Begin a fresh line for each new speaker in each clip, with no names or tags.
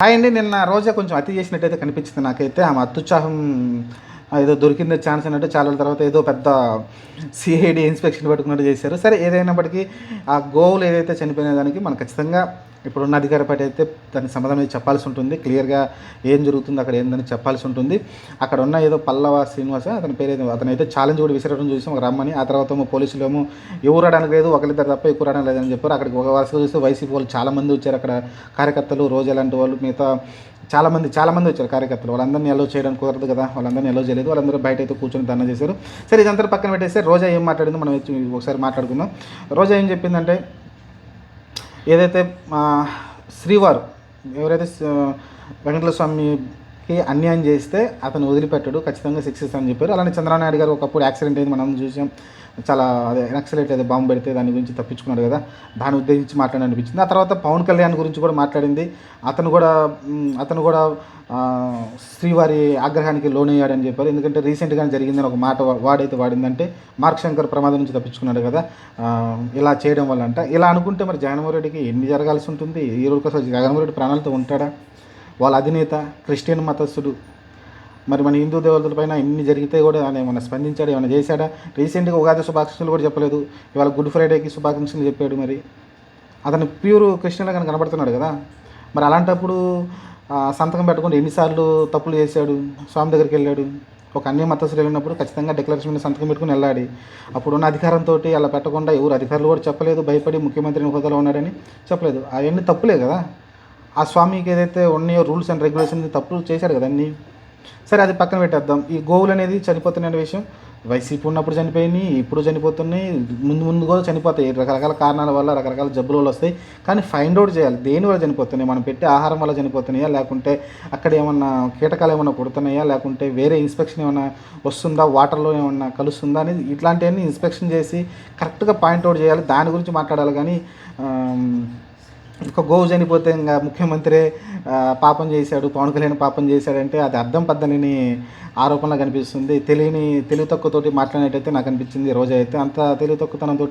Hi అండి. నిన్న రోజా కొంచెం అతి చేసినట్టయితే కనిపించింది నాకైతే. ఆమె అత్యుత్సాహం ఏదో దొరికిందే ఛాన్స్ అన్నట్టు చాలా రోజుల తర్వాత ఏదో పెద్ద సిఐడి ఇన్స్పెక్షన్ పెట్టుకున్నట్టు చేశారు. సరే ఏదైనప్పటికీ ఆ గోవులు ఏదైతే చనిపోయిన దానికి మనం ఖచ్చితంగా ఇప్పుడున్న అధికార పార్టీ అయితే దానికి సమాధానం చెప్పాల్సి ఉంటుంది. క్లియర్గా ఏం జరుగుతుంది అక్కడ ఏందని చెప్పాల్సి ఉంటుంది. అక్కడ ఉన్న ఏదో పల్లవ శ్రీనివాస అతని పేరు ఏదో అతనైతే ఛాలెంజ్ కూడా విసిరడం చూసాం రమ్మని. ఆ తర్వాత పోలీసులు ఏమో ఎవరు రావడానికి లేదు, ఒకరిద్దరు తప్ప ఎక్కువ రావడం లేదని చెప్పారు. అక్కడికి ఒక వరుసగా చూస్తే వైసీపీ వాళ్ళు చాలామంది వచ్చారు. అక్కడ కార్యకర్తలు రోజా లాంటి వాళ్ళు మిగతా చాలామంది వచ్చారు కార్యకర్తలు. వాళ్ళందరినీ ఎలో చేయడానికి కుదరదు కదా, వాళ్ళందరినీ ఎలో చేయలేదు. వాళ్ళందరూ బయట అయితే కూర్చొని ధర్నా చేశారు. సరే ఇదంతా పక్కన పెట్టేస్తే రోజా ఏం మాట్లాడిందో మనం ఒకసారి మాట్లాడుకుందాం. రోజా ఏం చెప్పిందంటే, ఏదైతే శ్రీవారు ఎవరైతే వెంకటేశ్వర స్వామికి అన్యాయం చేస్తే అతను వదిలిపెట్టాడు, ఖచ్చితంగా శిక్షిస్తానని చెప్పారు. అలానే చంద్రబాబు నాయుడు గారు ఒకప్పుడు యాక్సిడెంట్ అయింది, మనం చూసాం. చాలా అదే నక్సలైట్ అయితే బాంబు పెడితే దాని గురించి తప్పించుకున్నాడు కదా, దాన్ని ఉద్దేశించి మాట్లాడాలనిపించింది. ఆ తర్వాత పవన్ కళ్యాణ్ గురించి కూడా మాట్లాడింది. అతను కూడా శ్రీవారి ఆగ్రహానికి లోనయ్యాడని చెప్పారు. ఎందుకంటే రీసెంట్గానే జరిగిందని ఒక మాట వాడిందంటే మార్క్ శంకర్ ప్రమాదం నుంచి తప్పించుకున్నాడు కదా ఇలా చేయడం వల్ల అంట. ఇలా అనుకుంటే మరి జగన్మోహన్ రెడ్డికి ఎన్ని జరగాల్సి ఉంటుంది? ఈ రోజు అసలు జగన్మోహన్ రెడ్డి ప్రాణాలతో ఉంటాడా? వాళ్ళ అధినేత క్రిస్టియన్ మతస్థుడు. మరి మన హిందూ దేవతలపైన ఇన్ని జరిగితే కూడా ఆయన ఏమైనా స్పందించాడు, ఏమైనా చేశాడా? రీసెంట్గా ఉగాది శుభాకాంక్షలు కూడా చెప్పలేదు, ఇవాళ గుడ్ ఫ్రైడేకి శుభాకాంక్షలు చెప్పాడు. మరి అతను ప్యూర్ క్రిస్టియన్గా కానీ కనబడుతున్నాడు కదా. మరి అలాంటప్పుడు సంతకం పెట్టకుండా ఎన్నిసార్లు తప్పులు చేశాడు? స్వామి దగ్గరికి వెళ్ళాడు. ఒక అన్య మతస్థులు వెళ్ళినప్పుడు ఖచ్చితంగా డిక్లరేషన్ మీద సంతకం పెట్టుకుని వెళ్ళాడు. అప్పుడున్న అధికారంతో అలా పెట్టకుండా ఎవరు అధికారులు కూడా చెప్పలేదు, భయపడి ముఖ్యమంత్రి హోదాలో ఉన్నాడని చెప్పలేదు. అవన్నీ తప్పులే కదా. ఆ స్వామికి ఏదైతే ఉన్నాయో రూల్స్ అండ్ రెగ్యులేషన్ తప్పులు చేశాడు కదా అన్నీ. సరే అది పక్కన పెట్టేద్దాం. ఈ గోవులు అనేది చనిపోతున్న విషయం వైసీపీ ఉన్నప్పుడు చనిపోయినాయి, ఇప్పుడు చనిపోతున్నాయి, ముందు కూడా చనిపోతాయి. రకరకాల కారణాల వల్ల రకరకాల జబ్బులు వస్తాయి. కానీ ఫైండ్ అవుట్ చేయాలి దేని వల్ల చనిపోతున్నాయి. మనం పెట్టే ఆహారం వల్ల చనిపోతున్నాయా, లేకుంటే అక్కడ ఏమన్నా కీటకాలు ఏమన్నా కుడుతున్నాయా, లేకుంటే వేరే ఇన్స్పెక్షన్ ఏమైనా వస్తుందా, వాటర్లో ఏమన్నా కలుస్తుందా అనేది ఇట్లాంటివన్నీ ఇన్స్పెక్షన్ చేసి కరెక్ట్గా పాయింట్అవుట్ చేయాలి. దాని గురించి మాట్లాడాలి. కానీ ఒక గోవు చనిపోతే ఇంకా ముఖ్యమంత్రి పాపం చేశాడు, పవన్ కళ్యాణ్ పాపం చేశాడంటే అది అర్థం పద్ధతిని ఆరోపణలా కనిపిస్తుంది. తెలివి తక్కువతోటి మాట్లాడేటైతే నాకు అనిపించింది రోజా అయితే. అంత తెలివి తక్కువతనంతో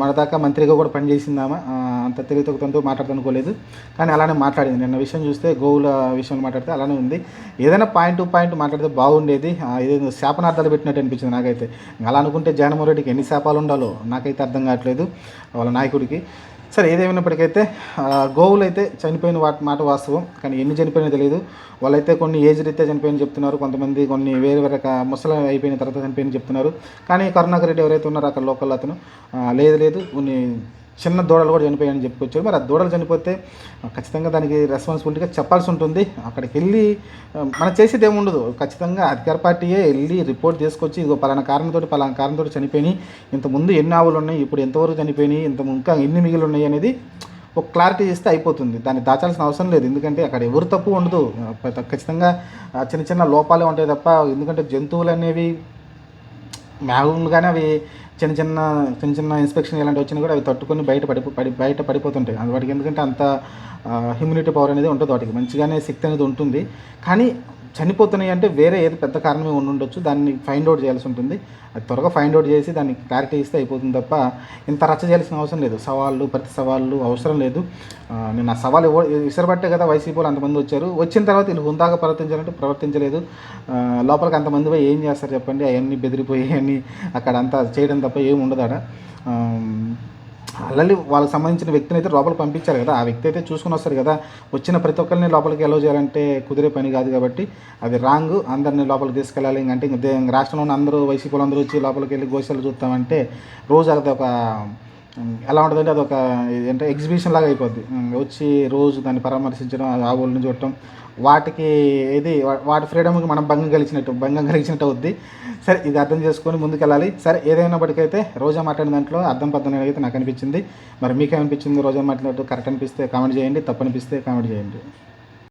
మన దాకా మంత్రిగా కూడా పనిచేసిందామా, అంత తెలివి తక్కువతనంతో మాట్లాడనుకోలేదు. కానీ అలానే మాట్లాడింది. నిన్న విషయం చూస్తే గోవుల విషయంలో మాట్లాడితే అలానే ఉంది. ఏదైనా పాయింట్ టు పాయింట్ మాట్లాడితే బాగుండేది. ఏదైనా శాపనార్థాలు పెట్టినట్టు అనిపించింది నాకైతే. అలా అనుకుంటే జగన్మోహన్ రెడ్డికి ఎన్ని శాపాలు ఉండాలో నాకైతే అర్థం కావట్లేదు వాళ్ళ నాయకుడికి. సరే ఏదేమైనప్పటికైతే గోవులు అయితే చనిపోయిన మాట వాస్తవం. కానీ ఎన్ని చనిపోయినా తెలియదు. వాళ్ళైతే కొన్ని ఏజ్ రీత్యా చనిపోయిన చెప్తున్నారు, కొంతమంది కొన్ని వేరే ముసలి అయిపోయిన తర్వాత చనిపోయిన చెప్తున్నారు. కానీ కరుణాకర్ రెడ్డి ఎవరైతే ఉన్నారో అక్కడ లోకల్ అతను లేదు కొన్ని చిన్న దూడలు కూడా చనిపోయాయని చెప్పుకొచ్చారు. మరి ఆ దూడలు చనిపోతే ఖచ్చితంగా దానికి రెస్పాన్సిబిలిటీగా చెప్పాల్సి ఉంటుంది. అక్కడికి వెళ్ళి మనం చేసేది ఏముండదు. ఖచ్చితంగా అధికార పార్టీయే వెళ్ళి రిపోర్ట్ తీసుకొచ్చి ఇదిగో పలానా కారణంతో చనిపోయినాయి, ఇంతకుముందు ఎన్ని ఆవులు ఉన్నాయి, ఇప్పుడు ఎంతవరకు చనిపోయినాయి, ఇంకా ఎన్ని మిగిలి ఉన్నాయి అనేది ఒక క్లారిటీ ఇస్తే అయిపోతుంది. దాన్ని దాచాల్సిన అవసరం లేదు. ఎందుకంటే అక్కడ ఎవరు తప్పు ఉండదు. ఖచ్చితంగా చిన్న లోపాలే ఉంటాయి తప్ప. ఎందుకంటే జంతువులు అనేవి మామూలుగానే అవి చిన్న ఇన్స్పెక్షన్ ఇలాంటి వచ్చినా కూడా అవి తట్టుకొని బయట పడిపోతుంటాయి. వాటికి ఎందుకంటే అంత హ్యూమినిటీ పవర్ అనేది ఉంటుంది, వాటికి మంచిగానే శక్తి అనేది ఉంటుంది. కానీ చనిపోతున్నాయి అంటే వేరే ఏది పెద్ద కారణమే ఉండొచ్చు. దాన్ని ఫైండ్ అవుట్ చేయాల్సి ఉంటుంది. అది త్వరగా ఫైండ్ అవుట్ చేసి దాన్ని క్లారిటీ ఇస్తే అయిపోతుంది తప్ప ఇంత రచ్చ చేయాల్సిన అవసరం లేదు. ప్రతి సవాళ్ళు అవసరం లేదు. నేను ఆ సవాల్ విసరబట్టే కదా వైసీపీలో అంతమంది వచ్చారు. వచ్చిన తర్వాత వీళ్ళు హుందాగా ప్రవర్తించలేదు. లోపలికి అంతమంది పోయి ఏం చేస్తారు చెప్పండి? అవన్నీ బెదిరిపోయి అన్నీ అక్కడ అంతా చేయడం తప్ప ఏమి ఉండదు ఆడ. ఆల్రెడీ వాళ్ళకి సంబంధించిన వ్యక్తిని అయితే లోపలికి పంపించారు కదా, ఆ వ్యక్తి అయితే చూసుకుని వస్తారు కదా. వచ్చిన ప్రతి ఒక్కరిని లోపలికి అలో చేయాలంటే కుదిరే పని కాదు కాబట్టి అది రాంగ్. అందరినీ లోపలికి తీసుకెళ్ళాలి. ఇంకంటే రాష్ట్రంలో ఉన్న అందరూ వైసీపీలు అందరూ వచ్చి లోపలికి వెళ్ళి గోశాలు చూస్తామంటే రోజు అది ఒక ఎలా ఉంటుందంటే అదొక అంటే ఎగ్జిబిషన్ లాగా అయిపోద్ది. వచ్చి రోజు దాన్ని పరామర్శించడం, ఆవులను చూడటం, వాటి ఫ్రీడమ్కి మనం భంగం కలిగించినట్టు అవుద్ది. సరే ఇది అర్థం చేసుకొని ముందుకెళ్ళాలి. సరే ఏదైనప్పటికైతే రోజా మాట్లాడిన దాంట్లో అర్థం పద్ధతి అయితే నాకు అనిపించింది. మరి మీకేమనిపించింది? రోజా మాట్లాడినట్టు కరెక్ట్ అనిపిస్తే కామెంట్ చేయండి, తప్పు అనిపిస్తే కామెంట్ చేయండి.